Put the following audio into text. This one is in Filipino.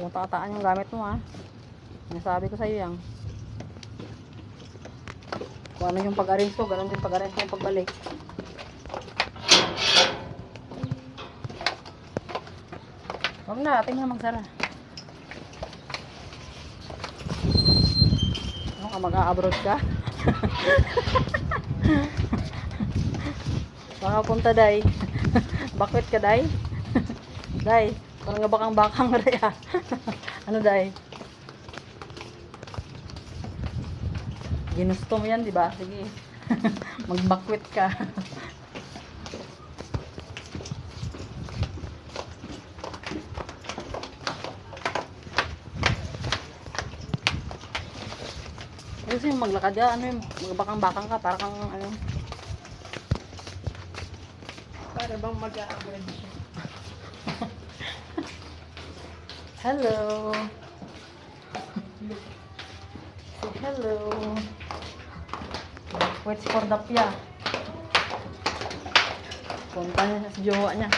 Kung tataan yung gamit mo, ha. Nasabi ko sa'yo yan. Kung ano yung pag-arrange ko, ganun din pag-arrange ko yung pagbalik. Huwag na, ating na magsara. Ano ka, mag-a-abroad ka? Baka punta, day. Bakwit ka, day. Day, parang nga bakang-bakang rin, ah. Ano, day? Ginusto mo yan, di ba? Sige. Magbakwit ka. Kasi yung maglakad ka, ano yung magbakang-bakang ka, para kang ano. Para bang mag-a-abroad siya. Hello. Say hello. Waits for the pia. Punta niya sa jowa niya.